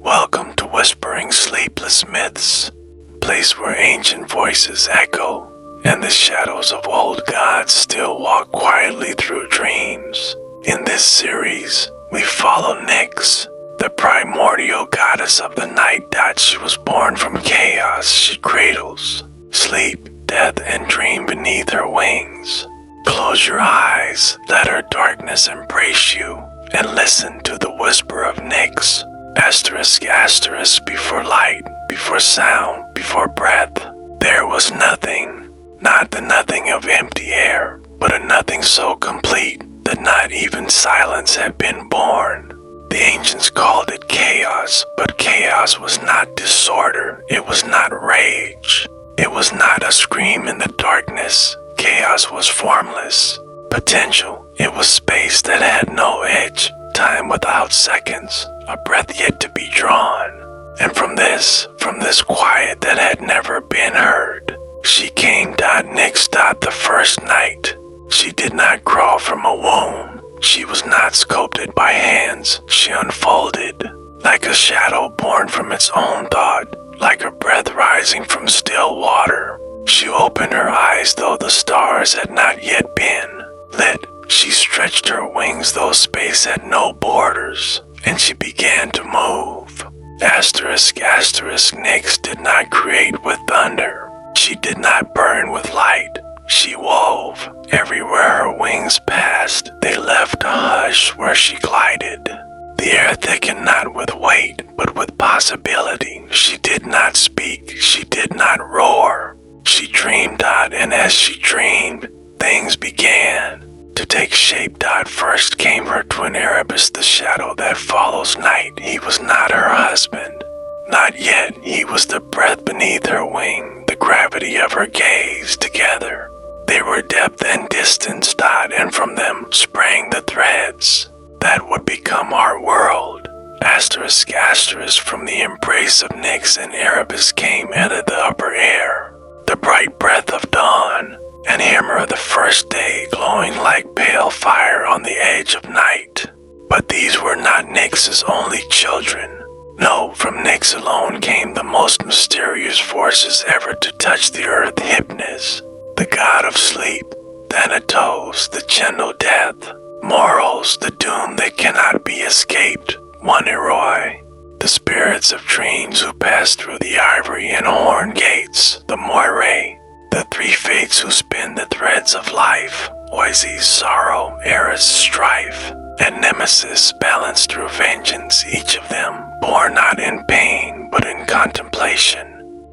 Welcome to Whispering Sleepless Myths, place where ancient voices echo and the shadows of old gods still walk quietly through dreams. In this series, we follow Nyx, the primordial goddess of the night. She was born from chaos. She cradles sleep, death, and dream beneath her wings. Close your eyes, let her darkness embrace you, and listen to the whisper of Nyx. Asterisk, asterisk, before light, before sound, before breath, there was nothing. Not the nothing of empty air, but a nothing so complete that not even silence had been born. The ancients called it chaos, but chaos was not disorder. It was not rage. It was not a scream in the darkness. Chaos was formless. Potential. It was space that had no edge. Time without seconds. A breath yet to be drawn. And from this quiet that had never been heard, she came. Nyx. The first night. She did not crawl from a womb. She was not sculpted by hands. She unfolded like a shadow born from its own thought, like a breath rising from still water. She opened her eyes though the stars had not yet been lit. She stretched her wings though space had no borders, and she began to move. Asterisk, asterisk, Nyx did not create with thunder. She did not burn with light. She wove. Everywhere her wings passed, they left a hush where she glided. The air thickened not with weight, but with possibility. She did not speak. She did not roar. She dreamed. And as she dreamed, things began to take shape. First came her twin Erebus, the shadow that follows night. He was not her husband. Not yet. He was the breath beneath her wing, the gravity of her gaze. Together, they were depth and distance. And from them sprang the threads that would become our world. Asterisk, asterisk, from the embrace of Nyx and Erebus came out of the upper air the bright breath of dawn, and hammer of the first day glowing like pale fire on the edge of night. But these were not Nyx's only children. No, from Nyx alone came the most mysterious forces ever to touch the earth. Hypnos, the god of sleep; Thanatos, the gentle death; Moros, the doom that cannot be escaped; Waniroi, the spirits of dreams who pass through the ivory and horn gates; the Moirae, the three fates who spin the threads of life; Oasis, sorrow; Eris, strife; and Nemesis, balanced through vengeance, each of them born not in pain but in contemplation.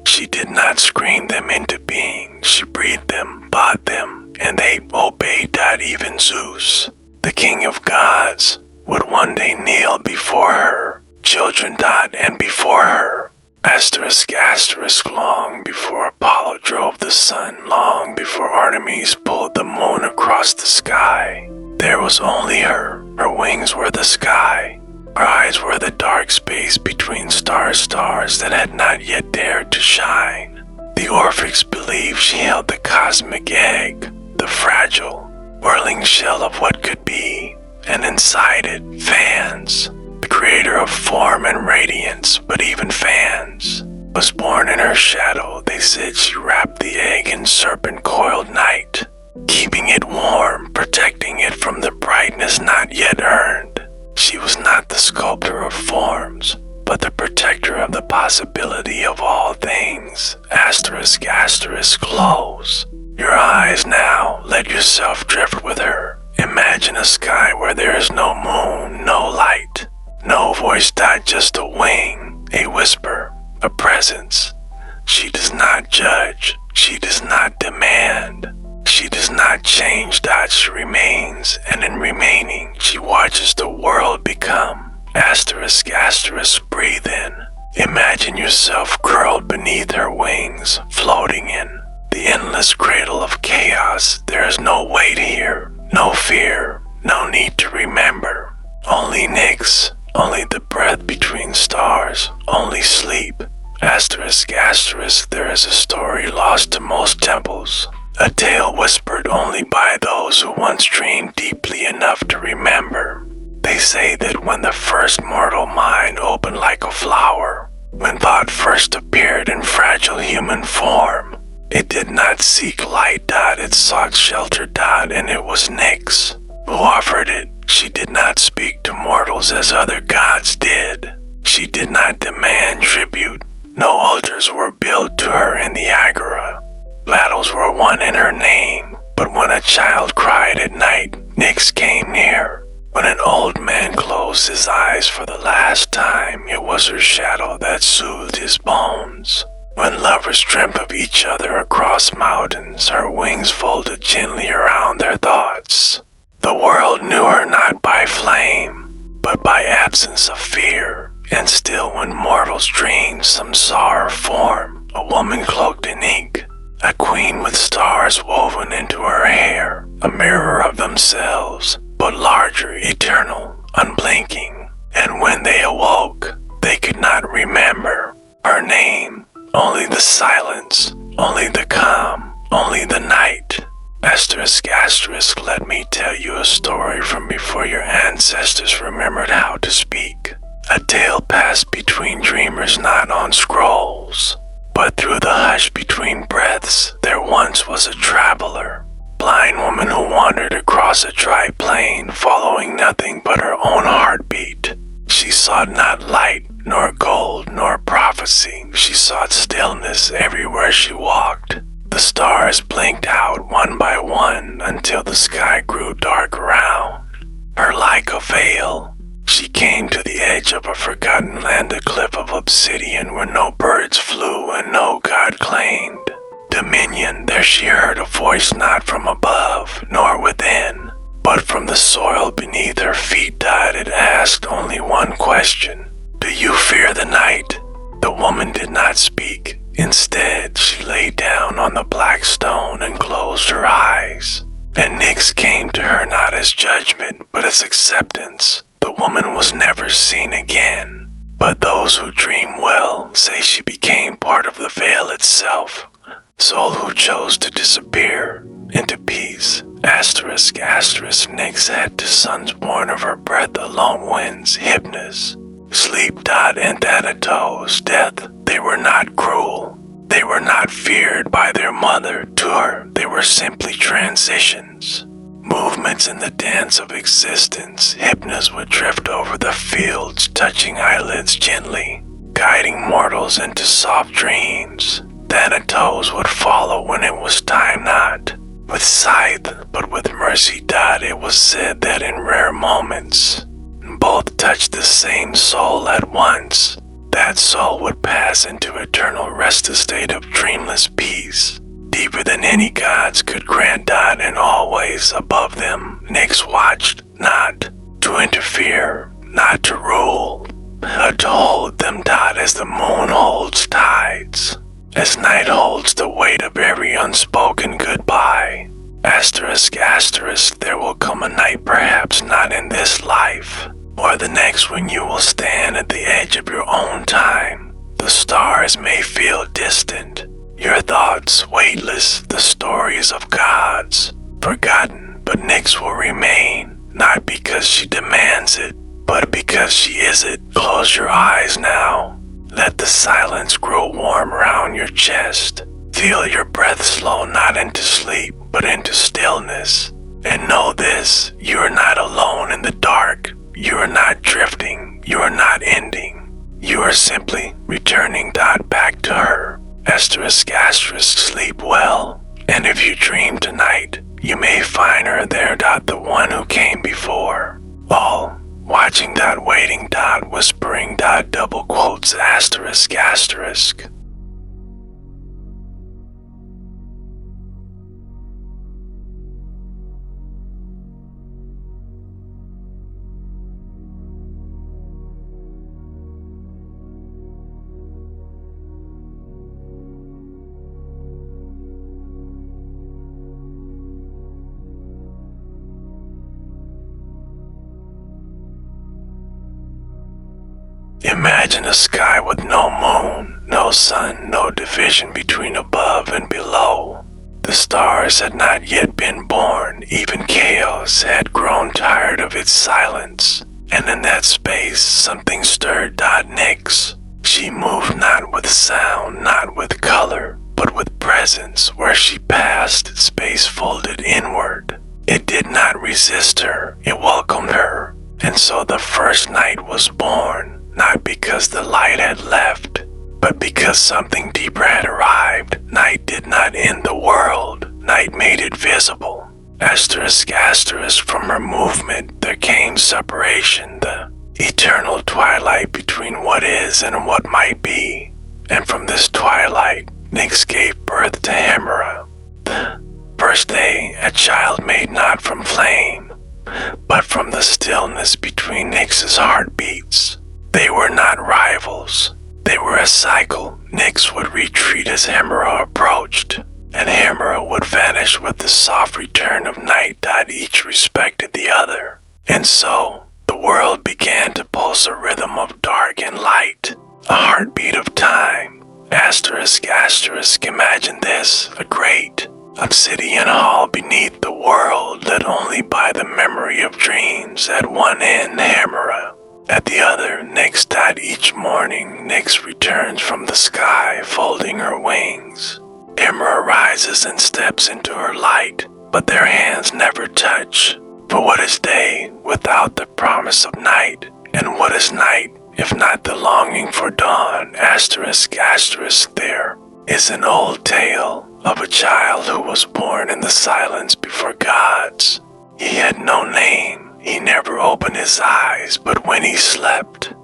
She did not scream them into being. She breathed them, bought them, and they obeyed. Even Zeus, the king of gods, would one day kneel before her. Children. And before her. Asterisk, asterisk, long before Apollo drove the sun, long before Artemis pulled the moon across the sky, there was only her. Her wings were the sky. Her eyes were the dark space between stars that had not yet dared to shine. The Orphics believed she held the cosmic egg, the fragile, whirling shell of what could be, and inside it, Fans, the creator of form and radiance. But even Fans was born in her shadow. They said she wrapped the egg in serpent-coiled night, keeping it warm, protecting it from the brightness not yet earned. She was not the sculptor of forms, but the protector of the possibility of all things. Asterisk, asterisk, close your eyes now. Let yourself drift with her. Imagine a sky where there is no moon, no light, no voice. Just a wing, a whisper, a presence. She does not judge. She does not demand. She does not change. She remains, and in remaining, she watches the world become. Asterisk, asterisk, breathe in. Imagine yourself curled beneath her wings, floating in the endless cradle of chaos. There is no weight here, no fear, no need to remember. Only Nyx, only the breath between stars, only sleep. Asterisk, asterisk, there is a story lost to most temples. A tale whispered only by those who once dreamed deeply enough to remember. They say that when the first mortal mind opened like a flower, when thought first appeared in fragile human form, it did not seek light. It sought shelter. And it was Nyx who offered it. She did not speak to mortals as other gods did. She did not demand tribute. No altars were built to her in the Agora. Battles were won in her name. But when a child cried at night, Nyx came near. When an old man closed his eyes for the last time, it was her shadow that soothed his bones. When lovers dreamt of each other across mountains, her wings folded gently around their thoughts. The world knew her not by flame, but by absence of fear. And still when mortals dreamed, some saw her form, a woman cloaked in ink, a queen with stars woven into her hair, a mirror of themselves, but larger, eternal, unblinking. And when they awoke, they could not remember her name. Only the silence, only the calm, only the night. Asterisk, asterisk, let me tell you a story from before your ancestors remembered how to speak. A tale passed between dreamers, not on scrolls, but through the hush between breaths. There once was a traveler, blind woman who wandered across a dry plain, following nothing but her own heartbeat. She sought not light, nor gold, nor prophecy. She sought stillness everywhere she walked. The stars blinked out one by one until the sky grew dark around her like a veil. She came to the edge of a forgotten land, a cliff of obsidian where no birds flew and no god claimed dominion. There she heard a voice not from above nor within, but from the soil beneath her feet. It asked only one question: do you fear the night? The woman did not speak. Instead, she lay down on the black stone and closed her eyes. And Nyx came to her not as judgment, but as acceptance. The woman was never seen again. But those who dream well say she became part of the veil itself. Soul who chose to disappear into peace. Asterisk, asterisk, Nyx had two sons born of her breath, the lone winds, Hypnos, Sleep, and Thanatos, death. They were not cruel. They were not feared by their mother. To her, they were simply transitions. Movements in the dance of existence. Hypnos would drift over the fields, touching eyelids gently, guiding mortals into soft dreams. Thanatos would follow when it was time, not with scythe, but with mercy. It was said that in rare moments, both touched the same soul at once. That soul would pass into eternal rest, a state of dreamless peace, deeper than any gods could grant. And always above them, Nyx watched, not to interfere, not to rule, but to hold them. As the moon holds tides, as night holds the weight of every unspoken goodbye. Asterisk, asterisk, there will come a night, perhaps not in this life or the next, when you will stand at the edge of your own time. The stars may feel distant, your thoughts weightless, the stories of gods forgotten, but Nyx will remain, not because she demands it, but because she is it. Close your eyes now. Let the silence grow warm around your chest. Feel your breath slow, not into sleep, but into stillness. And know this, you are not alone in the dark. You are not drifting. You are not ending. You are simply returning back to her. Asterisk, asterisk, sleep well. And if you dream tonight, you may find her there. The one who came before. All watching. Waiting. Whispering. Double quotes. Asterisk, asterisk. Imagine a sky with no moon, no sun, no division between above and below. The stars had not yet been born. Even chaos had grown tired of its silence. And in that space, something stirred. Nyx. She moved not with sound, not with color, but with presence. Where she passed, space folded inward. It did not resist her, it welcomed her. And so the first night was born, not because the light had left, but because something deeper had arrived. Night did not end the world, night made it visible. Asterisk, asterisk, from her movement there came separation, the eternal twilight between what is and what might be. And from this twilight, Nyx gave birth to Hemera. First day, a child made not from flame, but from the stillness between Nyx's heartbeats. They were not rivals, they were a cycle. Nyx would retreat as Hemera approached, and Hemera would vanish with the soft return of night. Each respected the other, and so the world began to pulse a rhythm of dark and light, a heartbeat of time. Asterisk, asterisk, imagine this, a great obsidian hall beneath the world, lit only by the memory of dreams. At one end, Hemera. At the other, Nyx. Each morning, Nyx returns from the sky, folding her wings. Hemera rises and steps into her light, but their hands never touch. For what is day without the promise of night? And what is night if not the longing for dawn? Asterisk, asterisk, there is an old tale of a child who was born in the silence before gods. He had no name, he never opened his eyes, but when he slept,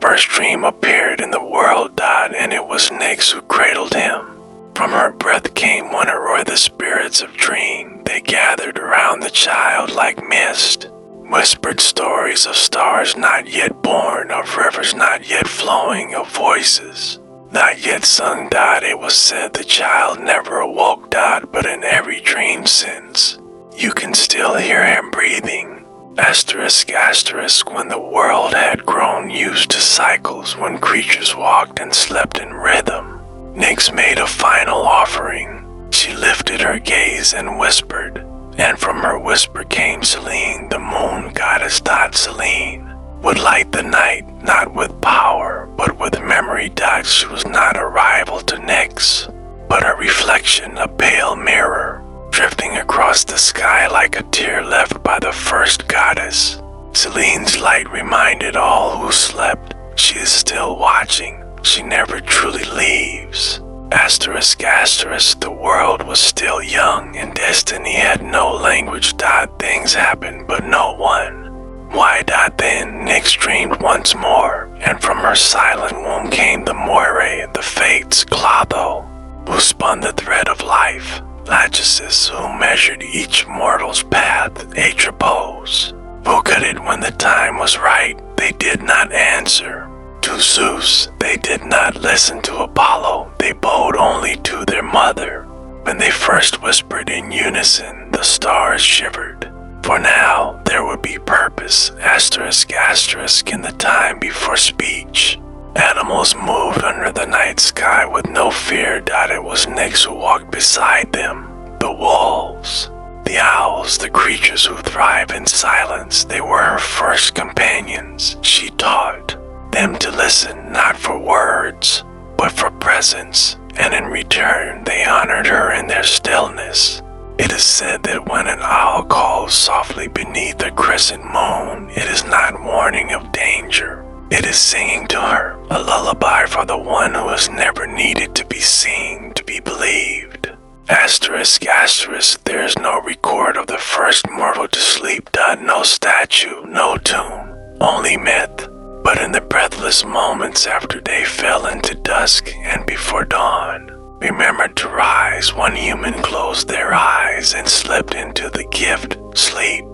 first dream appeared in the world. And it was Nyx who cradled him. From her breath came one or the spirits of dream. They gathered around the child like mist, whispered stories of stars not yet born, of rivers not yet flowing, of voices not yet sung. It was said the child never awoke. But in every dream since, you can still hear him breathing. Asterisk, asterisk, when the world had grown used to cycles, when creatures walked and slept in rhythm, Nyx made a final offering. She lifted her gaze and whispered, and from her whisper came Selene, the moon goddess. Selene would light the night, not with power, but with memory. She was not a rival to Nyx, but a reflection, a pale mirror, drifting across the sky like a tear left by the first goddess. Selene's light reminded all who slept, she is still watching, she never truly leaves. Asterisk, asterisk, the world was still young, and destiny had no language. Things happened, but no one. Why? Then Nyx dreamed once more, and from her silent womb came the Moire, the Fates, Clotho, who spun the thread of life, Lachesis, who measured each mortal's path, Atropos, who cut it when the time was right. They did not answer to Zeus, they did not listen to Apollo, they bowed only to their mother. When they first whispered in unison, the stars shivered. For now, there would be purpose, asterisk, asterisk, in the time before speech. Animals moved under the night sky with no fear. It was Nyx who walked beside them. The wolves, the owls, the creatures who thrive in silence, they were her first companions. She taught them to listen not for words, but for presence, and in return they honored her in their stillness. It is said that when an owl calls softly beneath a crescent moon, it is not warning of danger. It is singing to her, a lullaby for the one who has never needed to be seen, to be believed. Asterisk, asterisk, there is no record of the first mortal to sleep. No statue, no tomb, only myth. But in the breathless moments after day fell into dusk and before dawn, remembered to rise, one human closed their eyes and slipped into the gift, sleep,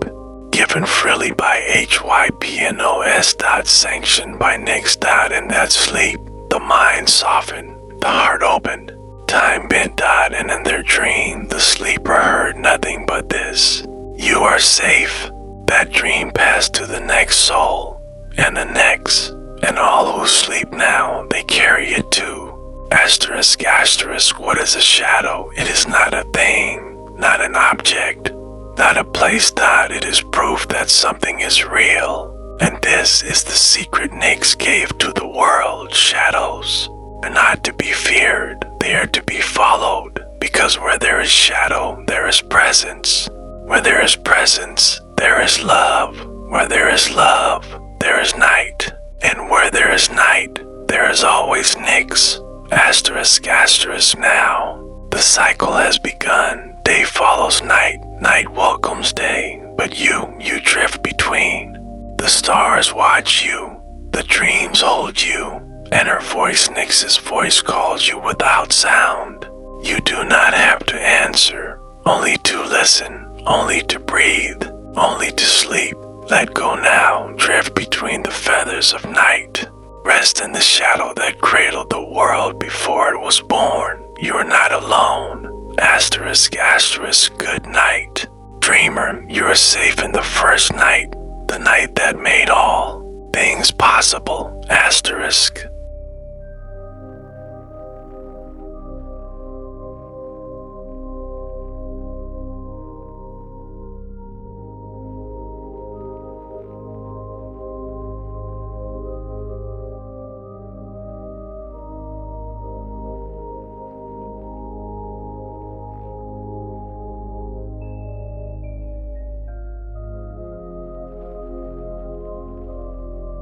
given freely by HYPNOS. Sanctioned by Nyx. In that sleep, the mind softened, the heart opened, time bent. And in their dream, the sleeper heard nothing but this: you are safe. That dream passed to the next soul, and the next, and all who sleep now, they carry it too. Asterisk, asterisk, what is a shadow? It is not a thing, not an object, not a place. It is proof that something is real. And this is the secret Nyx gave to the world. Shadows are not to be feared, they are to be followed. Because where there is shadow, there is presence. Where there is presence, there is love. Where there is love, there is night. And where there is night, there is always Nyx. Asterisk, asterisk now. The cycle has begun. Day follows night, night welcomes day. But you drift between. The stars watch you, the dreams hold you, and her voice, Nyx's voice, calls you without sound. You do not have to answer, only to listen, only to breathe, only to sleep. Let go now, drift between the feathers of night. Rest in the shadow that cradled the world before it was born. You are not alone. Asterisk, asterisk, good night. Dreamer, you are safe in the first night. The night that made all things possible. Asterisk.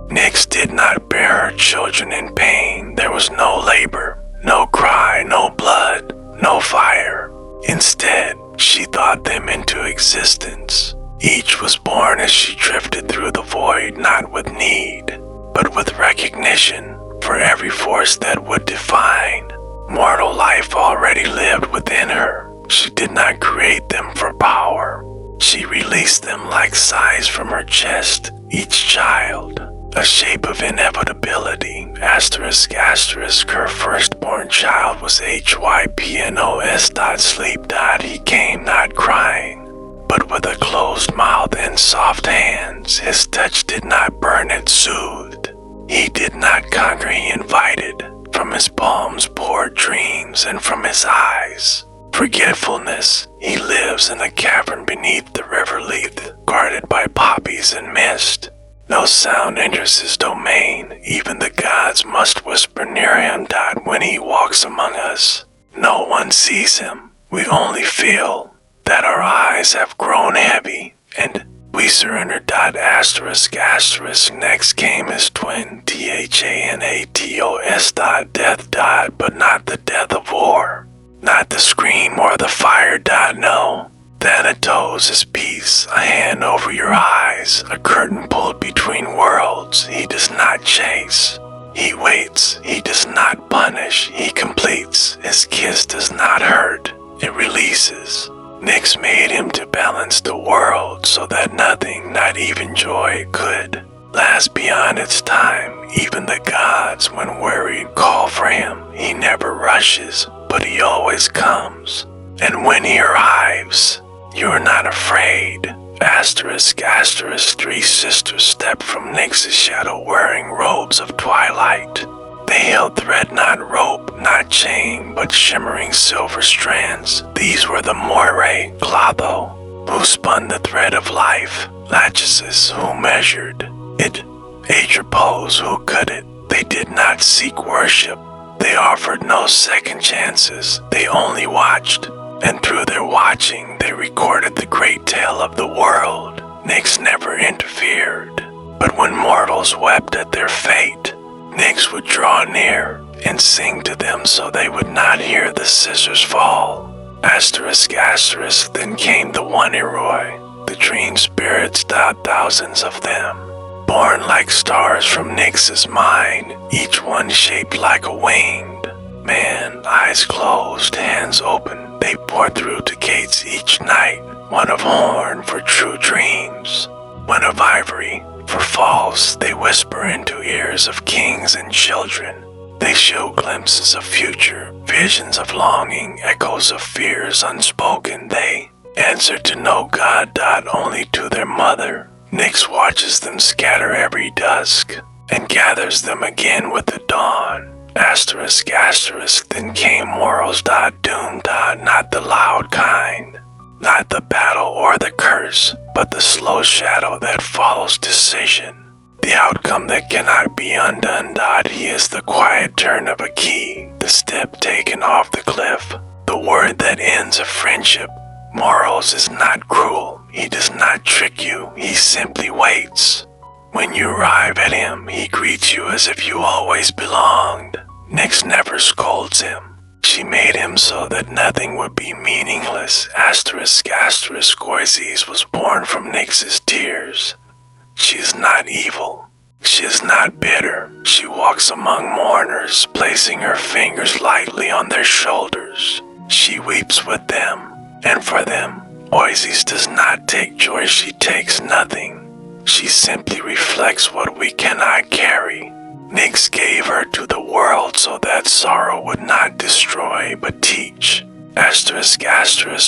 Nyx did not bear her children in pain. There was no labor, no cry, no blood, no fire. Instead, she thought them into existence. Each was born as she drifted through the void, not with need, but with recognition for every force that would define. Mortal life already lived within her. She did not create them for power. She released them like sighs from her chest, each child. A shape of inevitability. Asterisk, asterisk, her firstborn child was HYPNOS. Sleep. He came not crying, but with a closed mouth and soft hands. His touch did not burn, it soothed. He did not conquer, he invited. From his palms poured dreams, and from his eyes forgetfulness. He lives in a cavern beneath the river Lethe, guarded by poppies and mist. No sound enters his domain. Even the gods must whisper near him. When he walks among us, no one sees him. We only feel that our eyes have grown heavy, and we surrender. Asterisk, asterisk. Next came his twin, THANATOS. Death. But not the death of war, not the scream or the fire. No. Thanatos is peace, a hand over your eyes, a curtain pulled between worlds. He does not chase, he waits. He does not punish, he completes. His kiss does not hurt, it releases. Nyx made him to balance the world so that nothing, not even joy, could last beyond its time. Even the gods, when worried, call for him. He never rushes, but he always comes. And when he arrives, you are not afraid. Asterisk, asterisk. Three sisters stepped from Nyx's shadow wearing robes of twilight. They held thread, not rope, not chain, but shimmering silver strands. These were the Moirae, Clotho, who spun the thread of life. Lachesis, who measured it. Atropos, who cut it. They did not seek worship. They offered no second chances. They only watched. And through their watching, they recorded the great tale of the world. Nyx never interfered. But when mortals wept at their fate, Nyx would draw near and sing to them so they would not hear the scissors fall. Asterisk, asterisk. Then came the one Eroi, the dream spirits, thousands of them, born like stars from Nyx's mind, each one shaped like a winged man, eyes closed, hands open. They pour through to gates each night, one of horn for true dreams, one of ivory for false. They whisper into ears of kings and children. They show glimpses of future, visions of longing, echoes of fears unspoken. They answer to no god, only to their mother. Nyx watches them scatter every dusk and gathers them again with the dawn. Asterisk, asterisk. Then came morals, doom, not the loud kind, not the battle or the curse, but the slow shadow that follows decision. The outcome that cannot be undone. He is the quiet turn of a key, the step taken off the cliff, the word that ends a friendship. Morals is not cruel. He does not trick you. He simply waits. When you arrive at him, he greets you as if you always belonged. Nyx never scolds him. She made him so that nothing would be meaningless. Goises was born from Nyx's tears. She is not evil. She is not bitter. She walks among mourners, placing her fingers lightly on their shoulders. She weeps with them, and for them. Oasis does not take joy. She takes nothing. She simply reflects what we cannot carry. Nyx gave her to the world so that sorrow would not destroy but teach.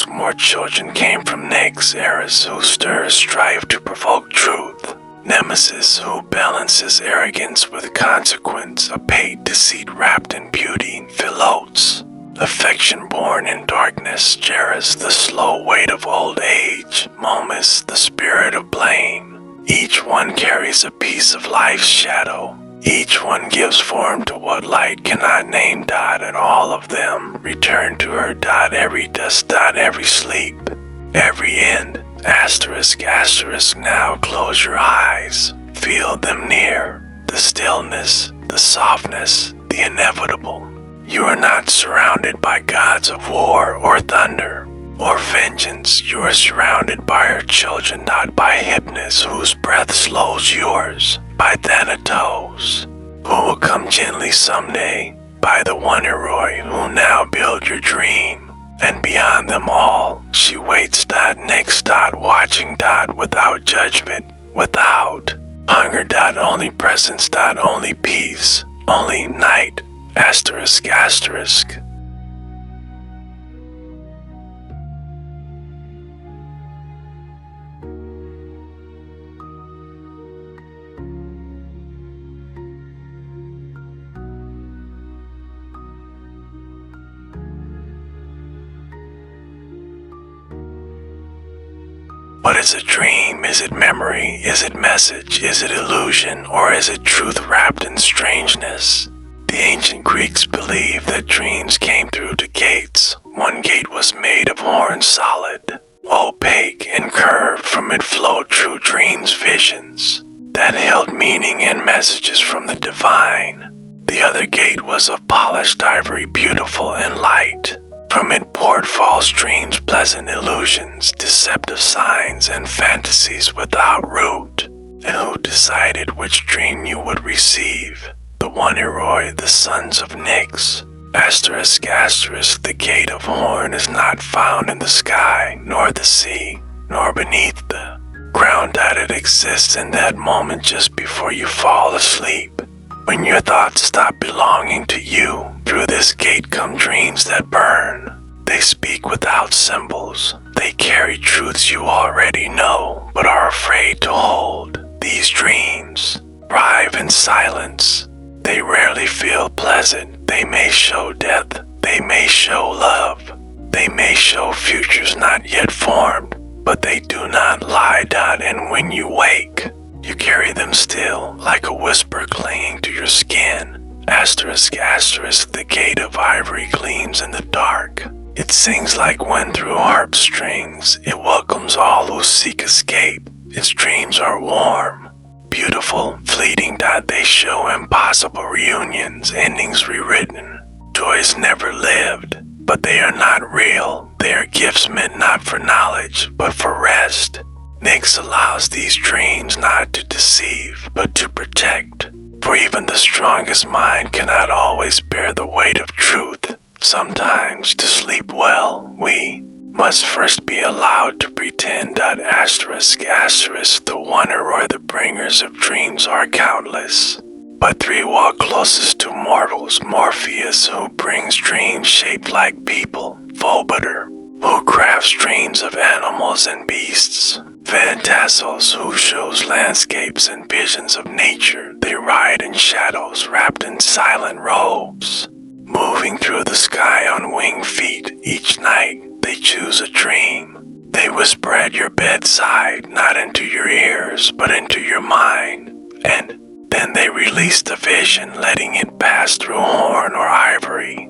More children came from Nyx. Eris, who stirs strife to provoke truth. Nemesis, who balances arrogance with consequence. A paid deceit wrapped in beauty. Philotes, affection born in darkness. Jairus, the slow weight of old age. Momus, the spirit of blame. Each one carries a piece of life's shadow. Each one gives form to what light cannot name. And all of them return to her. Every dust. Every sleep. Every end. Now close your eyes. Feel them near. The stillness, the softness, the inevitable. You are not surrounded by gods of war or thunder or vengeance. You are surrounded by her children, not by Hypnos, whose breath slows yours, by Thanatos, who will come gently someday, by the one Heroi who now build your dream. And beyond them all, she waits. Nyx. Watching. Without judgment, without hunger. Only presence. Only peace, only night. Asterisk. What is a dream? Is it memory? Is it message? Is it illusion? Or is it truth wrapped in strangeness? The ancient Greeks believed that dreams came through two gates. One gate was made of horn, solid, opaque, and curved. From it flowed true dreams, visions that held meaning and messages from the divine. The other gate was of polished ivory, beautiful and light. From it poured false dreams, pleasant illusions, deceptive signs, and fantasies without root. And who decided which dream you would receive? The one Heroi, the sons of Nyx. The gate of horn is not found in the sky, nor the sea, nor beneath the ground. It exists in that moment just before you fall asleep. When your thoughts stop belonging to you, through this gate come dreams that burn. They speak without symbols. They carry truths you already know, but are afraid to hold. These dreams thrive in silence. They rarely feel pleasant. They may show death. They may show love. They may show futures not yet formed, but they do not lie. And when you wake, you carry them still, like a whisper clinging to your skin. The gate of ivory gleams in the dark. It sings like wind through harp strings. It welcomes all who seek escape. Its dreams are warm, beautiful, fleeting. They show impossible reunions, endings rewritten, joys never lived. But they are not real. They are gifts meant not for knowledge, but for rest. Nyx allows these dreams not to deceive, but to protect. For even the strongest mind cannot always bear the weight of truth. Sometimes, to sleep well, we must first be allowed to pretend. The wonder or the bringers of dreams are countless. But three walk closest to mortals: Morpheus, who brings dreams shaped like people; Phobeter, who crafts dreams of animals and beasts; Phantassos, who shows landscapes and visions of nature. They ride in shadows, wrapped in silent robes, moving through the sky on winged feet. Each night they choose a dream. They whisper at your bedside, not into your ears, but into your mind. And then they release the vision, letting it pass through horn or ivory.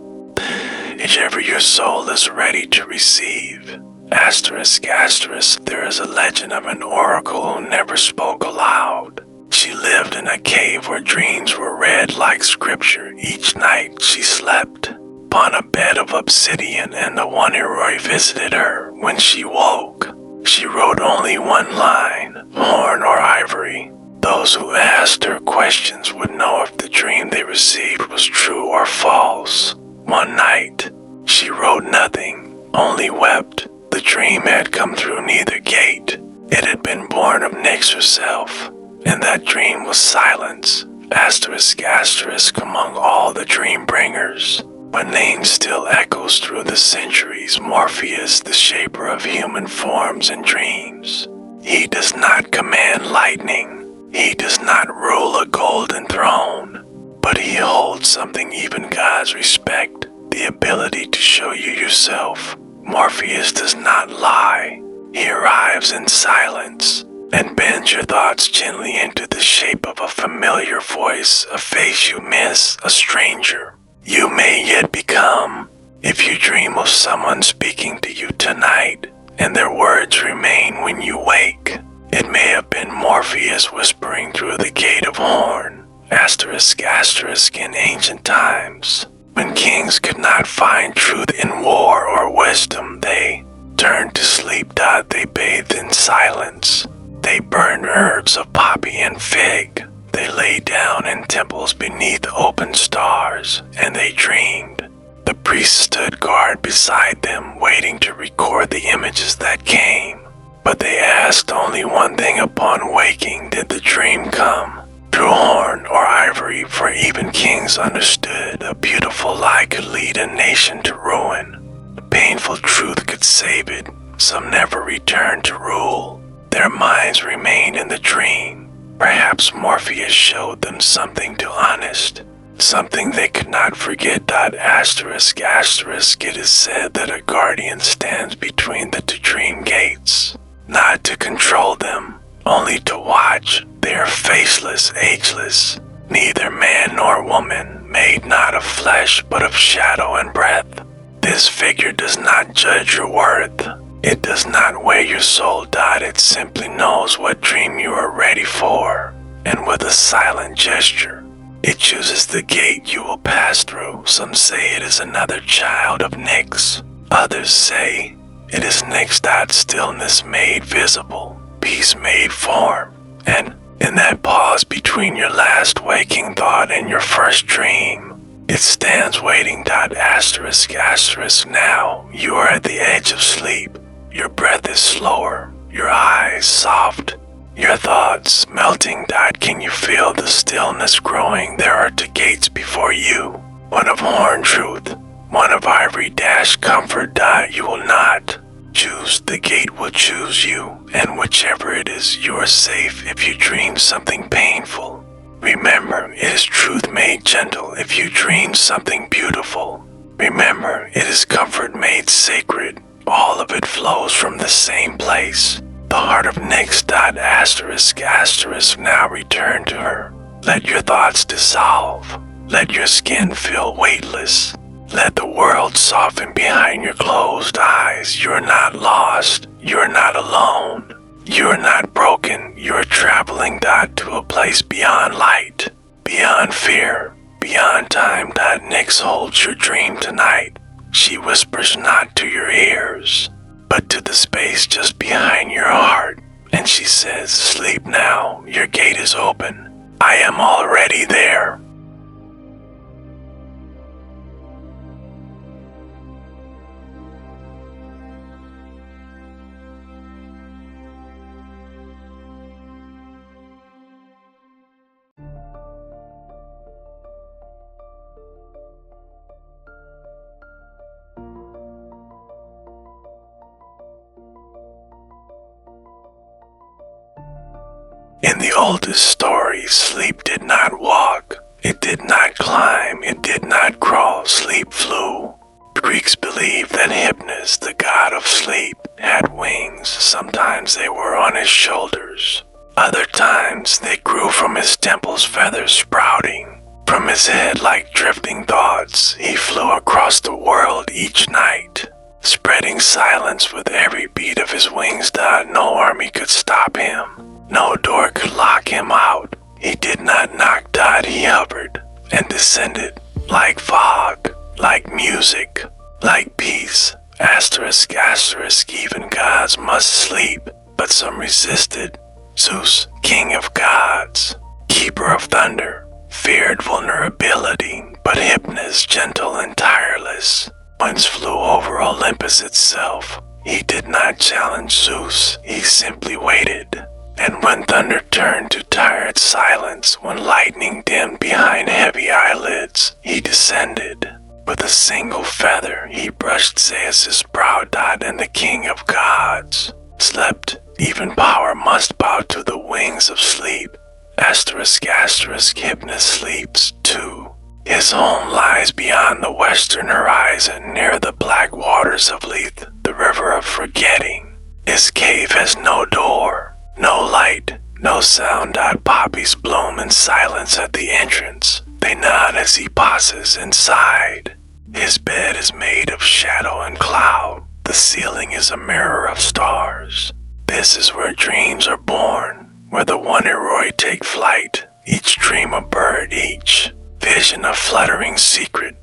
Whichever your soul is ready to receive. Asterisk, asterisk, there is a legend of an oracle who never spoke aloud. She lived in a cave where dreams were read like scripture. Each night she slept upon a bed of obsidian, and the one who visited her when she woke. She wrote only one line, horn or ivory. Those who asked her questions would know if the dream they received was true or false. One night, she wrote nothing, only wept. The dream had come through neither gate. It had been born of Nyx herself, and that dream was silence. Asterisk, asterisk, among all the dream bringers. But name still echoes through the centuries. Morpheus, the shaper of human forms and dreams. He does not command lightning. He does not rule a golden throne. But he holds something even gods respect, the ability to show you yourself. Morpheus does not lie. He arrives in silence and bends your thoughts gently into the shape of a familiar voice, a face you miss, a stranger you may yet become. If you dream of someone speaking to you tonight, and their words remain when you wake, it may have been Morpheus whispering through the gate of horn. Asterisk, asterisk, in ancient times, when kings could not find truth in war or wisdom, they turned to sleep. They bathed in silence. They burned herbs of poppy and fig. They lay down in temples beneath open stars, and they dreamed. The priest stood guard beside them, waiting to record the images that came. But they asked only one thing upon waking: did the dream come through horn or ivory? For even kings understood a beautiful lie could lead a nation to ruin. A painful truth could save it. Some never returned to rule. Their minds remained in the dream. Perhaps Morpheus showed them something too honest, something they could not forget. Asterisk, asterisk, it is said that a guardian stands between the two dream gates, not to control them, only to watch. They are faceless, ageless, neither man nor woman, made not of flesh but of shadow and breath. This figure does not judge your worth. It does not weigh your soul. It simply knows what dream you are ready for, and with a silent gesture, it chooses the gate you will pass through. Some say it is another child of Nyx. Others say it is Nyx. Stillness made visible, peace made form, and in that pause between your last waking thought and your first dream, it stands waiting. Asterisk, asterisk, now you are at the edge of sleep. Your breath is slower, your eyes soft, your thoughts melting. Can you feel the stillness growing? There are two gates before you, one of horn truth, one of ivory comfort. You will not choose, the gate will choose you, and whichever it is, you are safe. If you dream something painful, remember it is truth made gentle. If you dream something beautiful, remember it is comfort made sacred. All of it flows from the same place, the heart of Nyx. Asterisk, asterisk, now return to her. Let your thoughts dissolve. Let your skin feel weightless. Let the world soften behind your closed eyes. You're not lost. You're not alone. You're not broken. You're traveling to a place beyond light, beyond fear, beyond time. Nyx holds your dream tonight. She whispers not to your ears, but to the space just behind your heart. And she says, sleep now, your gate is open. I am already there. In the oldest stories, sleep did not walk, it did not climb, it did not crawl. Sleep flew Greeks believed that Hypnos, the god of sleep, had wings. Sometimes they were on his shoulders. Other times they grew from his temples, feathers sprouting. From his head like drifting thoughts, he flew across the world each night, spreading silence with every beat of his wings. No army could stop him. No door could lock him out. He did not knock. He hovered and descended like fog, like music, like peace. Asterisk, asterisk, even gods must sleep, but some resisted. Zeus, king of gods, keeper of thunder, feared vulnerability, but Hypnos, gentle and tireless, once flew over Olympus itself. He did not challenge Zeus, he simply waited. And when thunder turned to tired silence, when lightning dimmed behind heavy eyelids, he descended. With a single feather, he brushed Zeus's brow. And the king of gods slept. Even power must bow to the wings of sleep. Asterisk, asterisk, Hypnos sleeps too. His home lies beyond the western horizon, near the black waters of Lethe, the river of forgetting. His cave has no door, no light, no sound. Poppies bloom in silence at the entrance. They nod as he passes inside. His bed is made of shadow and cloud. The ceiling is a mirror of stars. This is where dreams are born, where the wonderoi take flight. Each dream a bird, each vision a fluttering secret,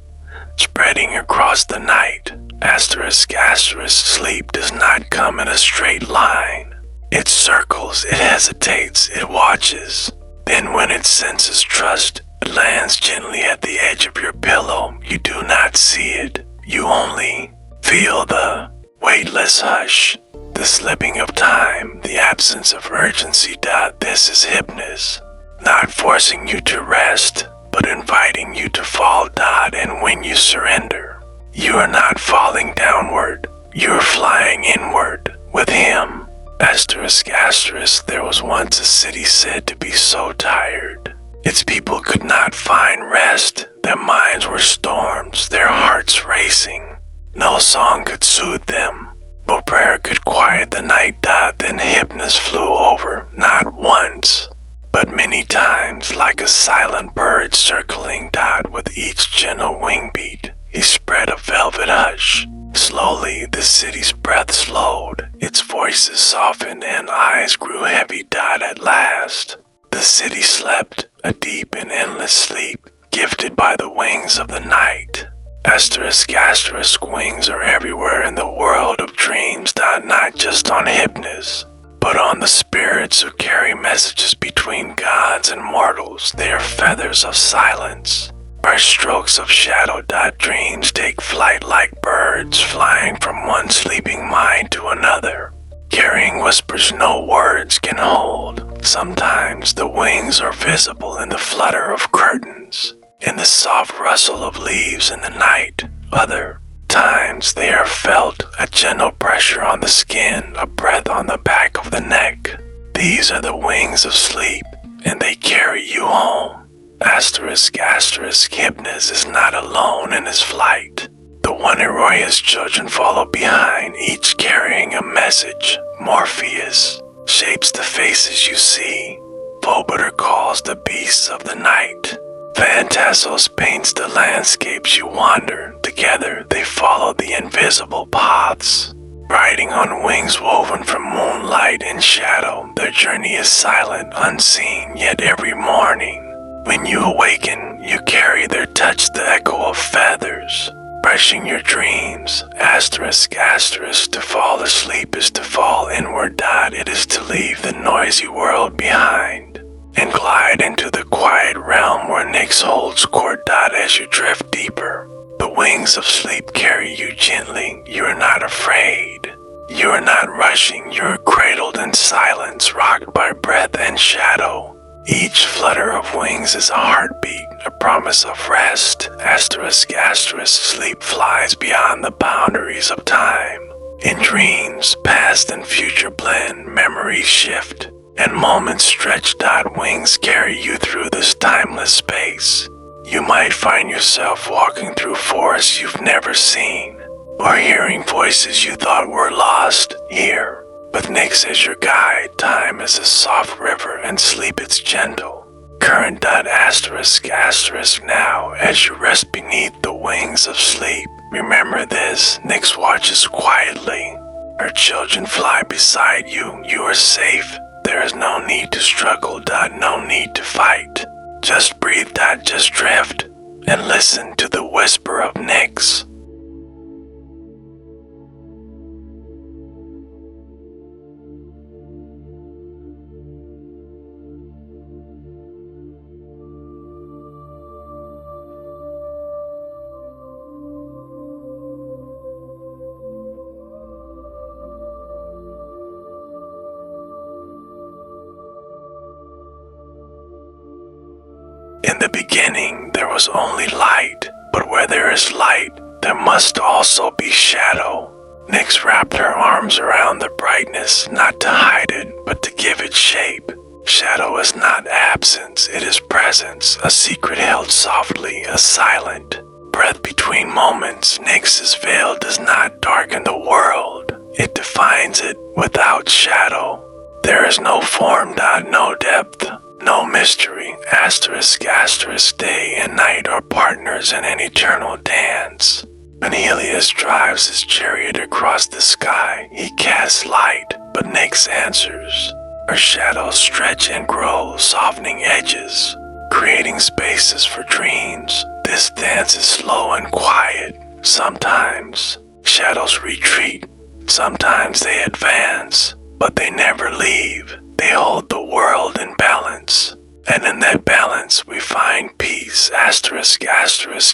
spreading across the night. Asterisk, asterisk, sleep does not come in a straight line. It circles, it hesitates, it watches. Then when it senses trust, it lands gently at the edge of your pillow. You do not see it. You only feel the weightless hush, the slipping of time, the absence of urgency. This is Hypnos, not forcing you to rest, but inviting you to fall. And when you surrender, you are not falling downward, you are flying inward with him. Asterisk, asterisk, there was once a city said to be so tired, its people could not find rest. Their minds were storms, their hearts racing. No song could soothe them, no prayer could quiet the night. Then Hypnos flew over, not once, but many times, like a silent bird circling. With each gentle wing beat, he spread a velvet hush. Slowly the city's breath slowed, its voices softened and eyes grew heavy. At last, the city slept, a deep and endless sleep, gifted by the wings of the night. Asterisk, asterisk, wings are everywhere in the world of dreams. Not just on Hypnos, but on the spirits who carry messages between gods and mortals. They are feathers of silence, brush strokes of shadow. Dreams take flight like birds, flying from one sleeping mind to another, carrying whispers no words can hold. Sometimes the wings are visible in the flutter of curtains, in the soft rustle of leaves in the night. Other times they are felt, a gentle pressure on the skin, a breath on the back of the neck. These are the wings of sleep, and they carry you home. Asterisk, asterisk, Hypnos is not alone in his flight. The wonderoi children follow behind, each carrying a message. Morpheus shapes the faces you see. Phobeter calls the beasts of the night. Phantassos paints the landscapes you wander. Together they follow the invisible paths, riding on wings woven from moonlight and shadow. Their journey is silent, unseen, yet every morning, when you awaken, you carry their touch, the echo of feathers, brushing your dreams. Asterisk, asterisk, to fall asleep is to fall inward. It is to leave the noisy world behind and glide into the quiet realm where Nyx holds court. As you drift deeper, the wings of sleep carry you gently. You are not afraid. You are not rushing. You are cradled in silence, rocked by breath and shadow. Each flutter of wings is a heartbeat, a promise of rest. Asterisk, asterisk, sleep flies beyond the boundaries of time. In dreams, past and future blend, memories shift, and moments stretch. Wings carry you through this timeless space. You might find yourself walking through forests you've never seen, or hearing voices you thought were lost here. But Nyx is your guide, time is a soft river, and sleep it's gentle. Current asterisk now as you rest beneath the wings of sleep. Remember this, Nyx watches quietly. Her children fly beside you, you are safe. There is no need to struggle, no need to fight. Just breathe, just drift, and listen to the whisper of Nyx. In the beginning, there was only light, but where there is light, there must also be shadow. Nyx wrapped her arms around the brightness, not to hide it, but to give it shape. Shadow is not absence, it is presence, a secret held softly, a silent breath between moments. Nyx's veil does not darken the world, it defines it. Without shadow, there is no form, no depth. No mystery, asterisk, day and night are partners in an eternal dance. When Helios drives his chariot across the sky, he casts light, but Nyx answers. Her shadows stretch and grow, softening edges, creating spaces for dreams. This dance is slow and quiet. Sometimes shadows retreat, sometimes they advance, but they never leave. They hold the world in balance, and in that balance we find peace. Asterisk,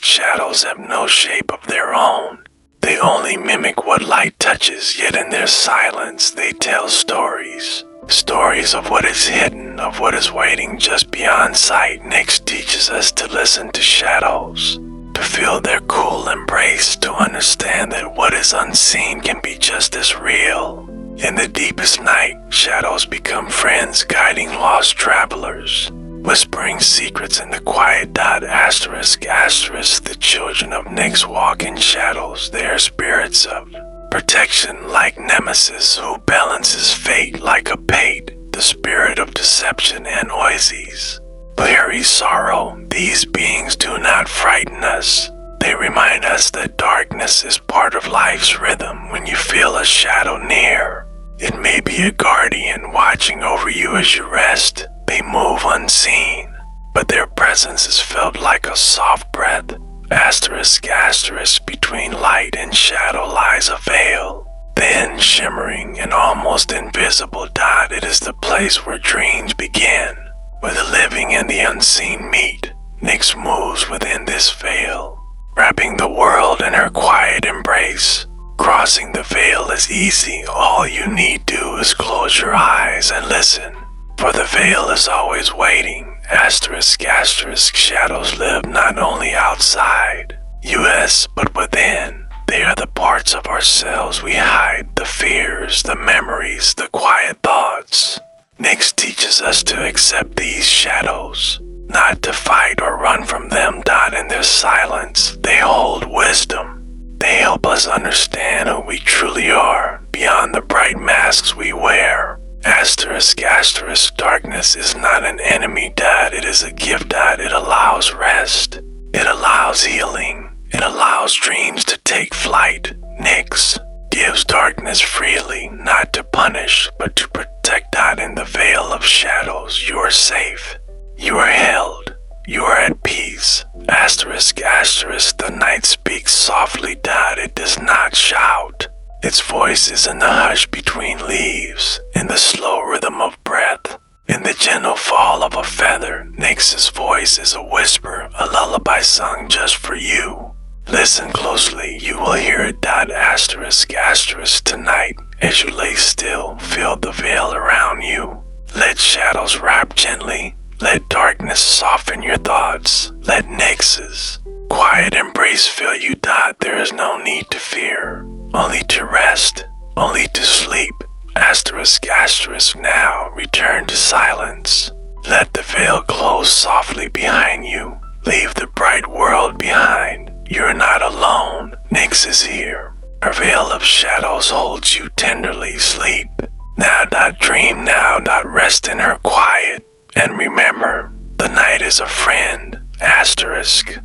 shadows have no shape of their own. They only mimic what light touches, yet in their silence they tell stories. Stories of what is hidden, of what is waiting just beyond sight. Nyx teaches us to listen to shadows, to feel their cool embrace, to understand that what is unseen can be just as real. In the deepest night, shadows become friends, guiding lost travelers, whispering secrets in the quiet. Asterisk, the children of Nyx walk in shadows. They are spirits of protection, like Nemesis, who balances fate like a pate, the spirit of deception and oases. Weary sorrow, these beings do not frighten us. They remind us that darkness is part of life's rhythm. When you feel a shadow near, it may be a guardian watching over you as you rest. They move unseen, but their presence is felt like a soft breath. Asterisk, between light and shadow lies a veil, thin, shimmering, and almost invisible. It is the place where dreams begin, where the living and the unseen meet. Nyx moves within this veil, wrapping the world in her quiet embrace. Crossing the veil is easy. All you need do is close your eyes and listen, for the veil is always waiting. Asterisk, shadows live not only outside us, but within. They are the parts of ourselves we hide, the fears, the memories, the quiet thoughts. Nyx teaches us to accept these shadows, not to fight or run from them. In their silence, they hold wisdom. They help us understand who we truly are, beyond the bright masks we wear. Asterisk, darkness is not an enemy. It is a gift. It allows rest. It allows healing. It allows dreams to take flight. Nyx gives darkness freely, not to punish, but to protect. In the veil of shadows, you are safe. You are held. You are at peace. Asterisk, the night speaks softly. It does not shout. Its voice is in the hush between leaves, in the slow rhythm of breath, in the gentle fall of a feather. Nyx's voice is a whisper, a lullaby sung just for you. Listen closely, you will hear it. Asterisk, tonight, as you lay still, feel the veil around you. Let shadows wrap gently. Let darkness soften your thoughts. Let Nyx's quiet embrace fill you. There is no need to fear, only to rest, only to sleep. Asterisk, now return to silence. Let the veil close softly behind you. Leave the bright You're not alone. Nyx is here. Her veil of shadows holds you tenderly. Sleep. Now, dream now, rest in her quiet. And remember, the night is a friend. Asterisk.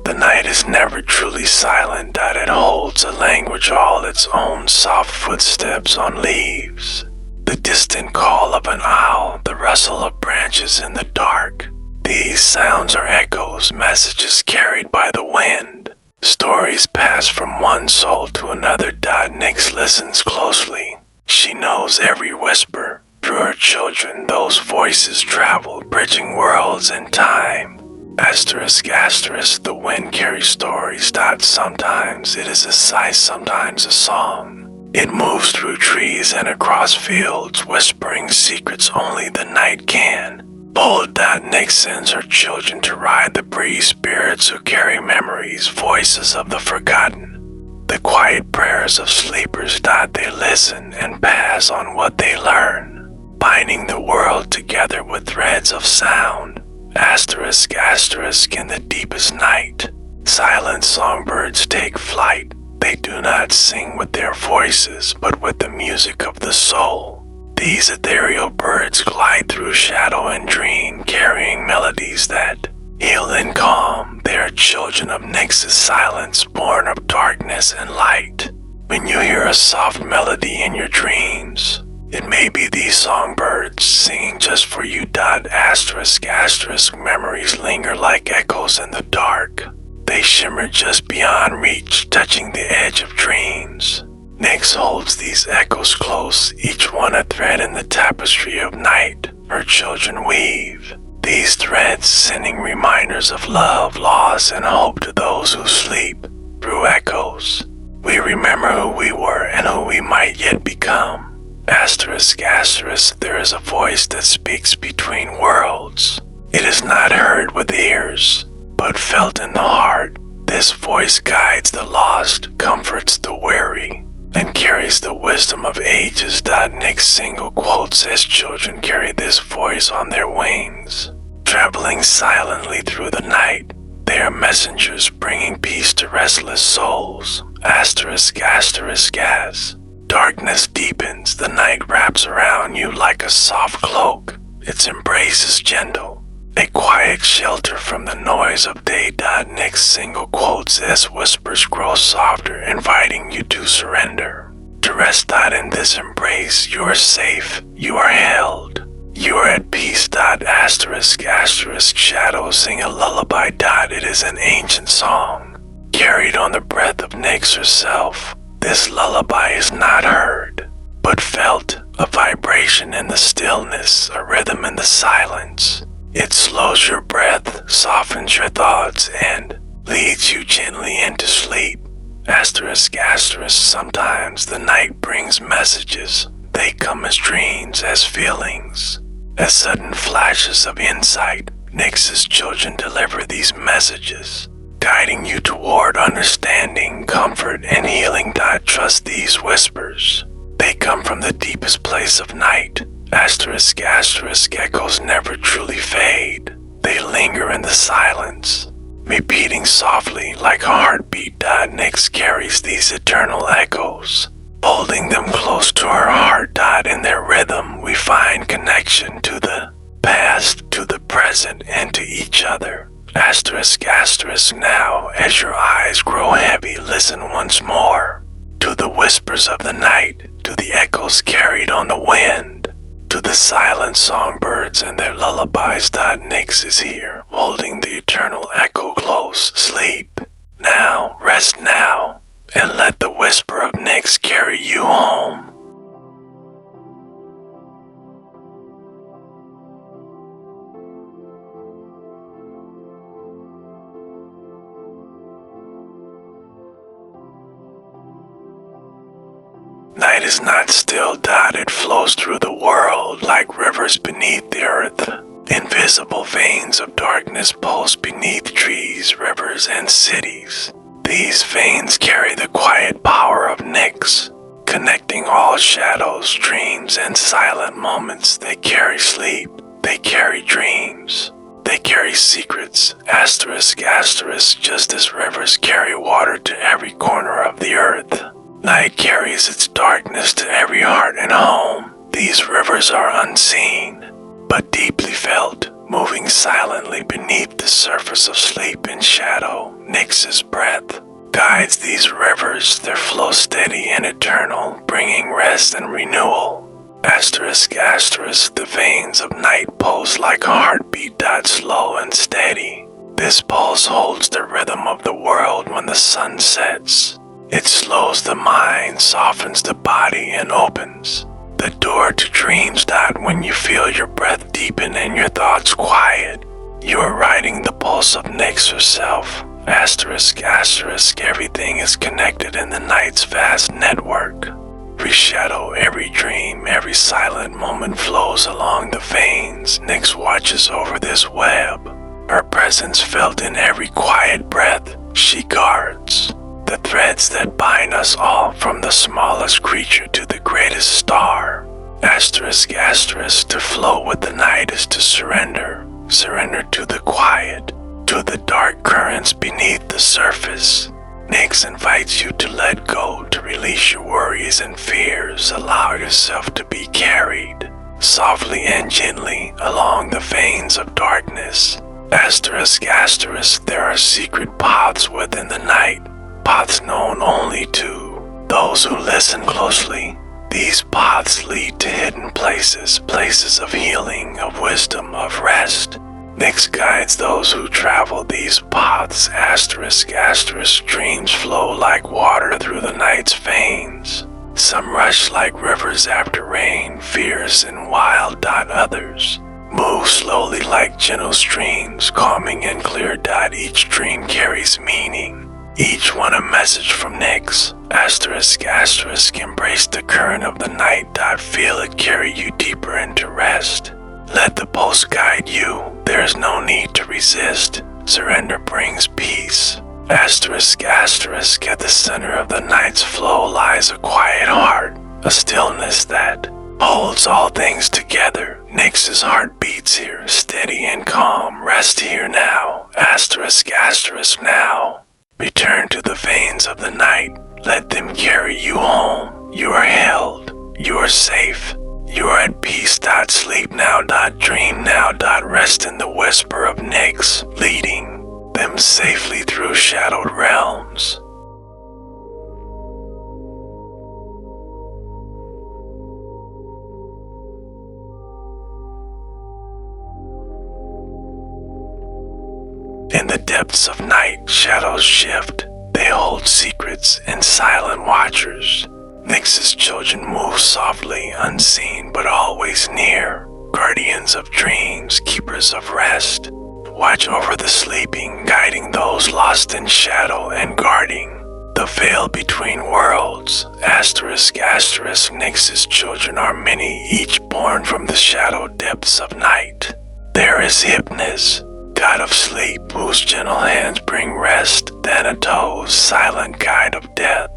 The night is never truly silent. It holds a language all its own, soft footsteps on leaves, the distant call of an owl, the rustle of branches in the dark. These sounds are echoes, messages carried by the wind. Stories pass from one soul to another. Nyx listens closely. She knows every whisper. Through her children, those voices travel, bridging worlds and time. Asterisk, the wind carries stories. Sometimes it is a sigh, sometimes a song. It moves through trees and across fields, whispering secrets only the night can. Bold. Nyx sends her children to ride the breeze, spirits who carry memories, voices of the forgotten. The quiet prayers of sleepers. They listen and pass on what they learn, binding the world together with threads of sound. Asterisk, in the deepest night, silent songbirds take flight. They do not sing with their voices, but with the music of the soul. These ethereal birds glide through shadow and dream, carrying melodies that heal and calm. They are children of Nyx's silence, born of darkness and light. When you hear a soft melody in your dreams, it may be these songbirds singing just for you. Asterisk, memories linger like echoes in the dark. They shimmer just beyond reach, touching the edge of dreams. Nyx holds these echoes close, each one a thread in the tapestry of night her children weave. These threads sending reminders of love, loss, and hope to those who sleep. Through echoes, we remember who we were and who we might yet become. Asterisk, there is a voice that speaks between worlds. It is not heard with ears, but felt in the heart. This voice guides the lost, comforts the weary, and carries the wisdom of ages. Nyx single quotes as children carry this voice on their wings, traveling silently through the night. They are messengers bringing peace to restless souls. Asterisk, as darkness deepens, the night wraps around you like a soft cloak. Its embrace is gentle, a quiet shelter from the noise of day. Nyx single quotes as whispers grow softer, inviting you to surrender. To rest. In this embrace, you are safe, you are held, you are at peace. Asterisk, shadows sing a lullaby. It is an ancient song, carried on the breath of Nyx herself. This lullaby is not heard, but felt, a vibration in the stillness, a rhythm in the silence. It slows your breath, softens your thoughts, and leads you gently into sleep. Asterisk, sometimes the night brings messages. They come as dreams, as feelings, as sudden flashes of insight. Nyx's children deliver these messages, guiding you toward understanding, comfort, and healing. Trust these whispers. They come from the deepest place of night. Asterisk, echoes never truly fade. They linger in the silence, repeating softly like a heartbeat. Nyx carries these eternal echoes, holding them close to her heart. In their rhythm, we find connection to the past, to the present, and to each other. Asterisk, now, as your eyes grow heavy, listen once more to the whispers of the night, to the echoes carried on the wind, to the silent songbirds and their lullabies. Nyx is here, holding the eternal echo close. Sleep now, rest now, and let the whisper of Nyx carry you home. Night is not still. It flows through the world like rivers beneath the earth. Invisible veins of darkness pulse beneath trees, rivers, and cities. These veins carry the quiet power of Nyx, connecting all shadows, dreams, and silent moments. They carry sleep, they carry dreams, they carry secrets, asterisk, asterisk, just as rivers carry water to every corner of the earth. Night carries its darkness to every heart and home. These rivers are unseen, but deeply felt, moving silently beneath the surface of sleep and shadow. Nyx's breath guides these rivers, their flow steady and eternal, bringing rest and renewal. Asterisk, asterisk, the veins of night pulse like a heartbeat, slow and steady. This pulse holds the rhythm of the world when the sun sets. It slows the mind, softens the body, and opens the door to dreams. When you feel your breath deepen and your thoughts quiet, you are riding the pulse of Nyx herself. Asterisk, asterisk, everything is connected in the night's vast network. Every shadow, every dream, every silent moment flows along the veins. Nyx watches over this web, her presence felt in every quiet breath. She guards the threads that bind us all, from the smallest creature to the greatest star. Asterisk, asterisk, to flow with the night is to surrender. Surrender to the quiet, to the dark currents beneath the surface. Nyx invites you to let go, to release your worries and fears. Allow yourself to be carried softly and gently along the veins of darkness. Asterisk, asterisk, there are secret paths within the night. Paths known only to those who listen closely. These paths lead to hidden places, places of healing, of wisdom, of rest. Nyx guides those who travel these paths. Asterisk, asterisk, dreams flow like water through the night's veins. Some rush like rivers after rain, fierce and wild. Others move slowly like gentle streams, calming and clear. Each dream carries meaning, each one a message from Nyx. Asterisk, asterisk, embrace the current of the night. Feel it carry you deeper into rest. Let the pulse guide you. There is no need to resist. Surrender brings peace. Asterisk, asterisk, at the center of the night's flow lies a quiet heart, a stillness that holds all things together. Nyx's heart beats here, steady and calm. Rest here now. Asterisk, asterisk, now. Return to the veins of the night. Let them carry you home. You are held. You are safe. You are at peace. Sleep now. Dream now. Rest in the whisper of Nyx, leading them safely through shadowed realms. In the depths of night, shadows shift. They hold secrets and silent watchers. Nyx's children move softly, unseen but always near. Guardians of dreams, keepers of rest. Watch over the sleeping, guiding those lost in shadow and guarding the veil between worlds. Asterisk, asterisk, Nyx's children are many, each born from the shadow depths of night. There is Hypnos, god of sleep, whose gentle hands bring rest. Thanatos, silent guide of death,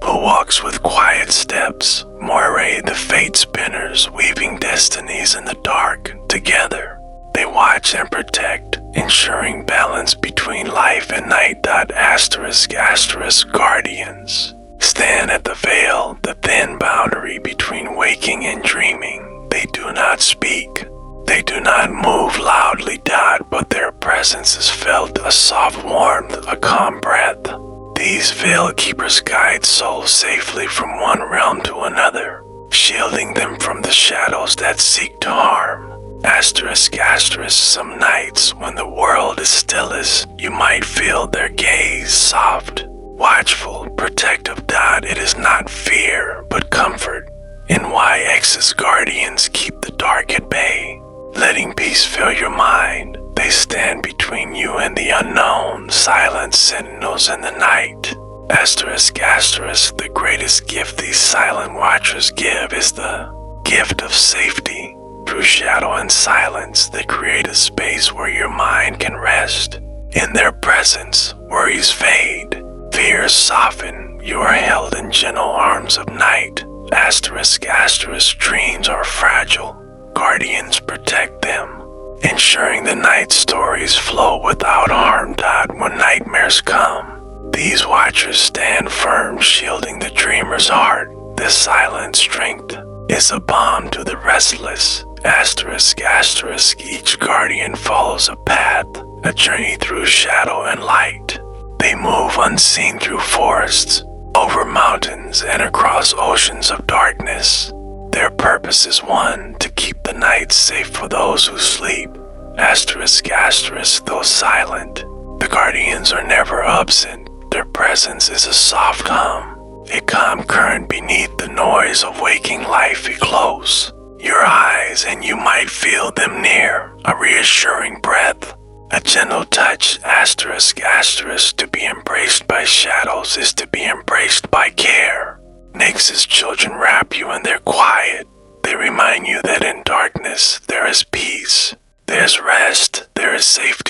who walks with quiet steps. Moirae, the fate spinners, weaving destinies in the dark. Together, they watch and protect, ensuring balance between life and night. Asterisk, asterisk, guardians stand at the veil, the thin boundary between waking and dreaming. They do not speak. They do not move loudly. But their presence is felt, a soft warmth, a calm breath. These veil keepers guide souls safely from one realm to another, shielding them from the shadows that seek to harm. Asterisk, asterisk, some nights when the world is stillest, you might feel their gaze, soft, watchful, protective. It is not fear, but comfort. In why X's guardians keep the dark at bay, letting peace fill your mind. They stand between you and the unknown, silent sentinels in the night, Asterisk, asterisk, the greatest gift these silent watchers give is the gift of safety. Through shadow and silence, they create a space where your mind can rest. In their presence, worries fade, fears soften, you are held in gentle arms of night. Asterisk, asterisk, dreams are fragile. Guardians protect them, ensuring the night stories flow without harm. When nightmares come, these watchers stand firm, shielding the dreamer's heart. This silent strength is a balm to the restless. Asterisk, asterisk, each guardian follows a path, a journey through shadow and light. They move unseen through forests, over mountains, and across oceans of darkness. Their purpose is one, to keep the night safe for those who sleep. Asterisk, asterisk, though silent, the guardians are never absent. Their presence is a soft hum, a calm current beneath the noise of waking life. It close your eyes and you might feel them near, a reassuring breath, a gentle touch. Asterisk, asterisk, to be embraced by shadows is to be embraced by care. Nyx's children wrap you in their quiet. They remind you that in darkness there is peace, there's rest, there is safety.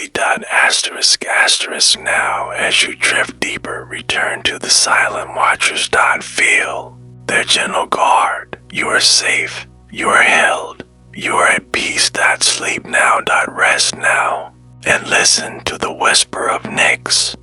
Asterisk, asterisk, now as you drift deeper, return to the silent watchers. Feel their gentle guard. You are safe, you are held, you are at peace. Sleep now. Rest now, and listen to the whisper of Nyx.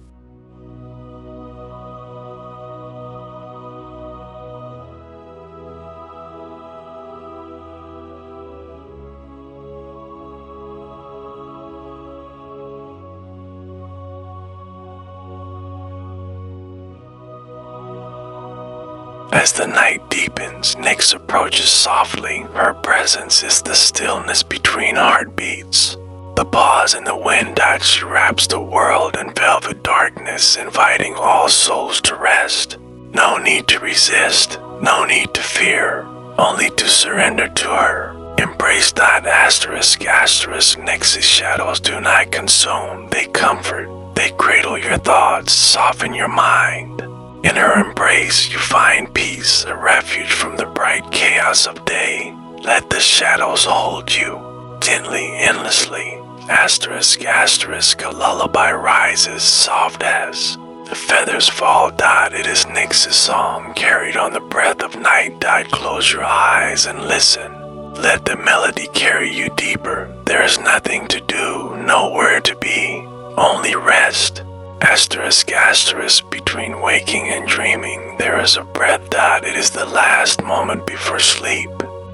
As the night deepens, Nyx approaches softly. Her presence is the stillness between heartbeats, the pause in the wind. She wraps the world in velvet darkness, inviting all souls to rest. No need to resist, no need to fear, only to surrender to her. Embrace. Asterisk, asterisk, Nyx's shadows do not consume, they comfort, they cradle your thoughts, soften your mind. In her embrace, you find peace, a refuge from the bright chaos of day. Let the shadows hold you, gently, endlessly. Asterisk, asterisk, a lullaby rises, soft as the feathers fall. It is Nyx's song, carried on the breath of night. Close your eyes and listen. Let the melody carry you deeper. There is nothing to do, nowhere to be, only rest. Asterisk, asterisk, between waking and dreaming, there is a breath. It is the last moment before sleep,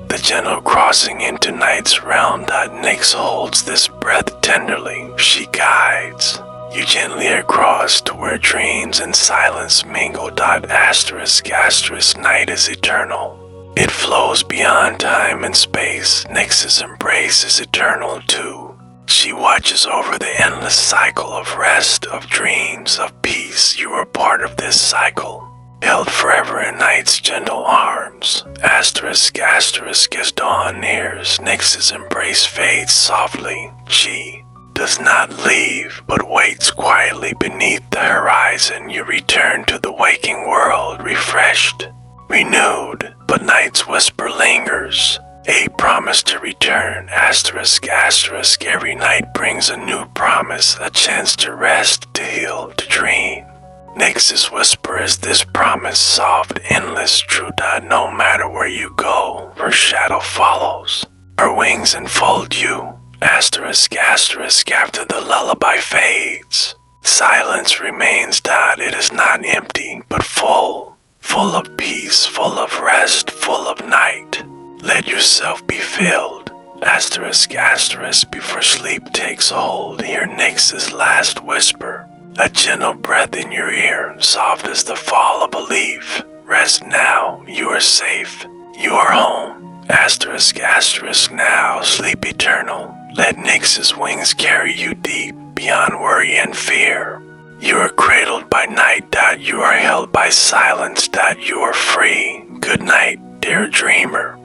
the gentle crossing into night's realm. Nyx holds this breath tenderly. She guides you gently across to where dreams and silence mingle. Asterisk, asterisk, night is eternal. It flows beyond time and space. Nyx's embrace is eternal too. She watches over the endless cycle of rest, of dreams, of peace. You are part of this cycle, held forever in night's gentle arms. Asterisk, asterisk, as dawn nears, Nyx's embrace fades softly. She does not leave, but waits quietly beneath the horizon. You return to the waking world, refreshed, renewed, but night's whisper lingers. A promise to return. Asterisk, asterisk, every night brings a new promise, a chance to rest, to heal, to dream. Nyx's whisper is this promise, soft, endless, true. No matter where you go, her shadow follows, her wings enfold you. Asterisk, asterisk, after the lullaby fades, silence remains. It is not empty, but full of peace, full of rest, full of night. Let yourself be filled. Asterisk, asterisk, before sleep takes hold, hear Nyx's last whisper, a gentle breath in your ear, soft as the fall of a leaf. Rest now, you are safe, you are home. Asterisk, asterisk, now, sleep eternal. Let Nyx's wings carry you deep, beyond worry and fear. You are cradled by night. You are held by silence. You are free. Good night, dear dreamer.